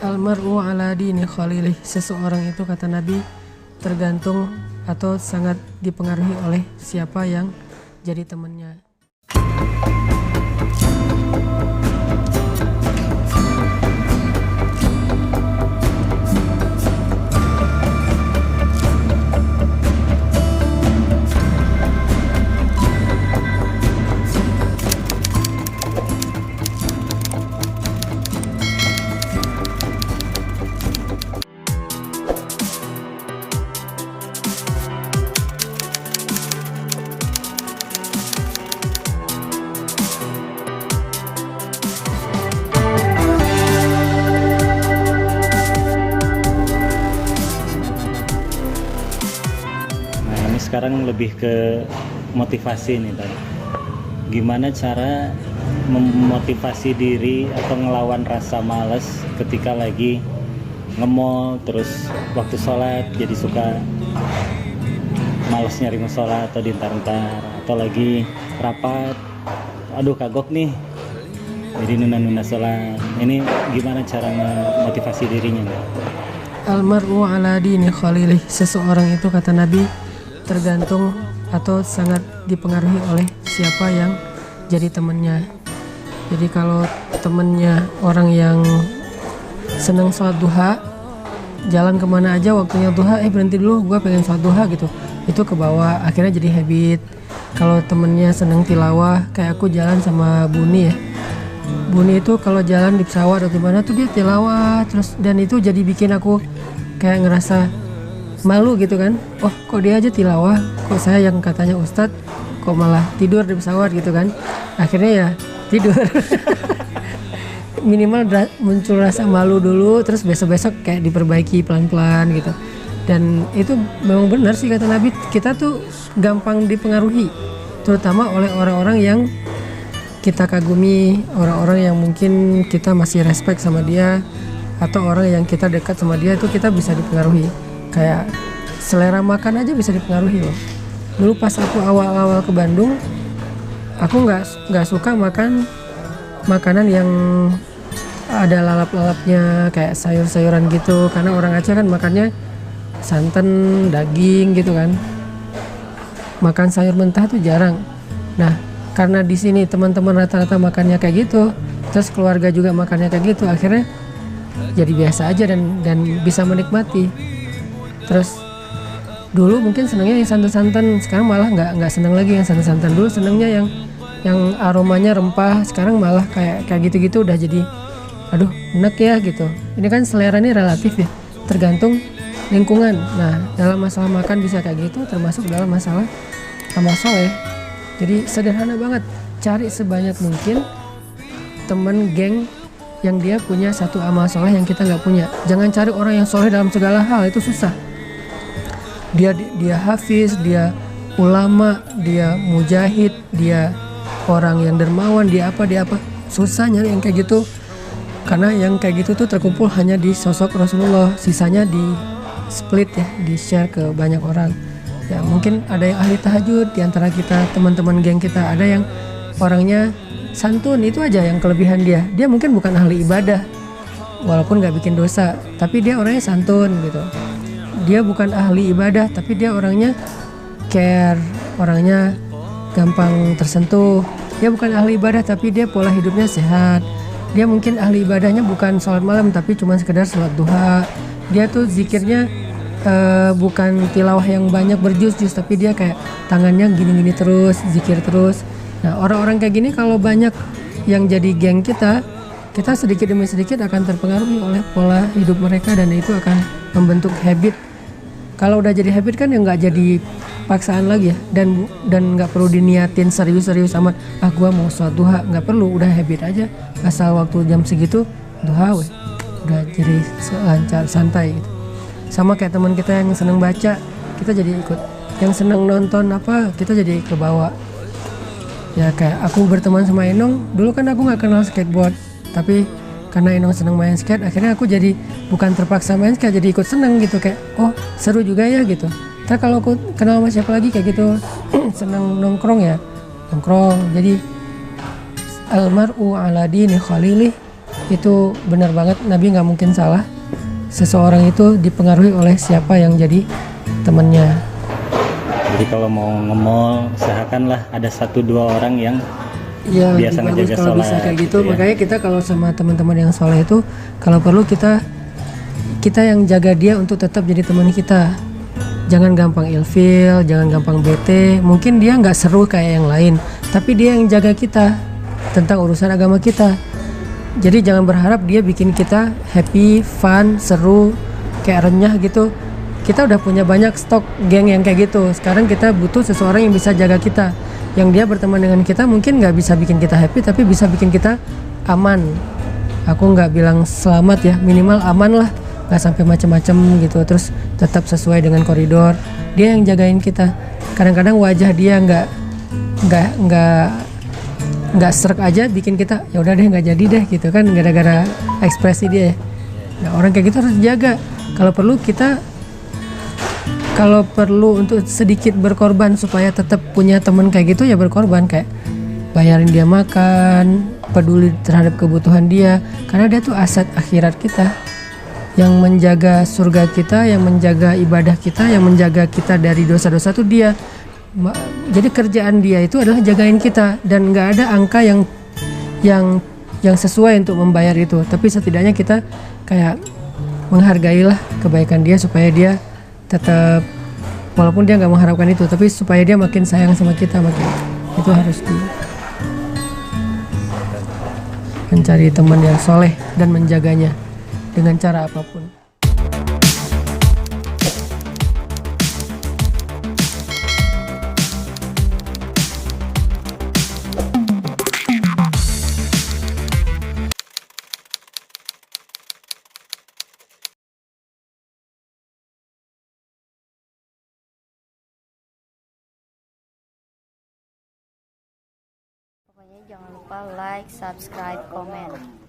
Almar'u ala dini khalilih. Seseorang itu, kata Nabi, tergantung atau sangat dipengaruhi oleh siapa yang jadi temannya. Sekarang lebih ke motivasi nih tadi. Gimana cara memotivasi diri atau ngelawan rasa malas ketika lagi nge-mall, terus waktu sholat jadi suka males nyari musola atau diantar-antar, atau lagi rapat, aduh kagok nih jadi nunda-nunda sholat. Ini gimana cara memotivasi dirinya? Almar'u ala dini khalilih. Seseorang itu, kata Nabi, tergantung atau sangat dipengaruhi oleh siapa yang jadi temannya. Jadi kalau temennya orang yang seneng sholat duha, jalan kemana aja waktunya duha, berhenti dulu, gue pengen sholat duha gitu, itu ke bawah, akhirnya jadi habit. Kalau temennya seneng tilawah, kayak aku jalan sama Buni ya, Buni itu kalau jalan di pesawat atau dimana tuh dia tilawah terus, dan itu jadi bikin aku kayak ngerasa malu gitu kan. Oh, kok dia aja tilawah, kok saya yang katanya ustadz kok malah tidur di pesawat gitu kan. Akhirnya ya tidur. Minimal muncul rasa malu dulu, terus besok-besok kayak diperbaiki pelan-pelan gitu. Dan itu memang benar sih kata Nabi, kita tuh gampang dipengaruhi, terutama oleh orang-orang yang kita kagumi, orang-orang yang mungkin kita masih respect sama dia, atau orang yang kita dekat sama dia, itu kita bisa dipengaruhi. Kayak selera makan aja bisa dipengaruhi loh. Dulu pas aku awal-awal ke Bandung, aku nggak suka makan makanan yang ada lalap-lalapnya kayak sayur-sayuran gitu, karena orang Aceh kan makannya santan, daging gitu kan. Makan sayur mentah tuh jarang. Nah, karena di sini teman-teman rata-rata makannya kayak gitu, terus keluarga juga makannya kayak gitu, akhirnya jadi biasa aja dan bisa menikmati. Terus dulu mungkin senangnya yang santan-santan, sekarang malah nggak senang lagi yang santan-santan. Dulu senangnya yang aromanya rempah, sekarang malah kayak gitu-gitu udah jadi aduh enak ya gitu. Ini kan selera ini relatif ya, tergantung lingkungan. Nah, dalam masalah makan bisa kayak gitu, termasuk dalam masalah amal soleh. Jadi sederhana banget, cari sebanyak mungkin teman geng yang dia punya satu amal soleh yang kita nggak punya. Jangan cari orang yang soleh dalam segala hal, itu susah. Dia hafiz, dia ulama, dia mujahid, dia orang yang dermawan, dia apa, susah nyari yang kayak gitu. Karena yang kayak gitu tuh terkumpul hanya di sosok Rasulullah, sisanya di split ya, di share ke banyak orang. Ya mungkin ada yang ahli tahajud di antara kita, teman-teman geng kita, ada yang orangnya santun, itu aja yang kelebihan dia. Dia mungkin bukan ahli ibadah, walaupun nggak bikin dosa, tapi dia orangnya santun gitu. Dia bukan ahli ibadah, tapi dia orangnya care, orangnya gampang tersentuh. Dia bukan ahli ibadah, tapi dia pola hidupnya sehat. Dia mungkin ahli ibadahnya bukan sholat malam, tapi cuma sekedar sholat duha. Dia tuh zikirnya bukan tilawah yang banyak berjus-jus, tapi dia kayak tangannya gini-gini terus, zikir terus. Nah, orang-orang kayak gini kalau banyak yang jadi geng kita sedikit demi sedikit akan terpengaruhi oleh pola hidup mereka, dan itu akan membentuk habit. Kalau udah jadi habit kan ya nggak jadi paksaan lagi ya, dan nggak perlu diniatin serius-serius amat. Gua mau sholat duha, nggak perlu, udah habit aja. Asal waktu jam segitu duha, udah jadi lancar, santai gitu. Sama kayak teman kita yang seneng baca, kita jadi ikut. Yang seneng nonton apa, kita jadi kebawa. Ya kayak aku berteman sama Enong, dulu kan aku nggak kenal skateboard, tapi karena Enong seneng main skate, akhirnya aku jadi bukan terpaksa main skate, jadi ikut seneng gitu, kayak oh seru juga ya gitu. Ntar kalau aku kenal sama siapa lagi kayak gitu, seneng nongkrong ya, nongkrong. Jadi almar'u ala dini khalilih, Itu benar banget, Nabi nggak mungkin salah. Seseorang itu dipengaruhi oleh siapa yang jadi temannya. Jadi kalau mau nge-mall usahakanlah ada 1-2 orang yang Iya, biasa lebih bagus ngejaga kalau bisa sholat kayak gitu. gitu ya. Makanya kita kalau sama teman-teman yang soleh itu, kalau perlu kita yang jaga dia untuk tetap jadi teman kita. Jangan gampang ilfil, jangan gampang bete. Mungkin dia nggak seru kayak yang lain, tapi dia yang jaga kita tentang urusan agama kita. Jadi jangan berharap dia bikin kita happy, fun, seru, kayak renyah gitu. Kita udah punya banyak stok geng yang kayak gitu. Sekarang kita butuh seseorang yang bisa jaga kita. Yang dia berteman dengan kita mungkin nggak bisa bikin kita happy, tapi bisa bikin kita aman. Aku nggak bilang selamat ya, minimal aman lah, nggak sampai macem-macem gitu. Terus tetap sesuai dengan koridor. Dia yang jagain kita. Kadang-kadang wajah dia nggak serak aja bikin kita ya udah deh nggak jadi deh gitu kan, gara-gara ekspresi dia. Nah, orang kayak gitu harus dijaga. Kalau perlu untuk sedikit berkorban supaya tetap punya teman kayak gitu, ya berkorban, kayak bayarin dia makan, peduli terhadap kebutuhan dia, karena dia tuh aset akhirat kita, yang menjaga surga kita, yang menjaga ibadah kita, yang menjaga kita dari dosa-dosa tuh dia. Jadi kerjaan dia itu adalah jagain kita, dan nggak ada angka yang sesuai untuk membayar itu. Tapi setidaknya kita kayak menghargailah kebaikan dia supaya dia tetap, walaupun dia nggak mengharapkan itu, tapi supaya dia makin sayang sama kita, makin itu harus mencari teman yang soleh dan menjaganya dengan cara apapun. Pokoknya jangan lupa like, subscribe, komen.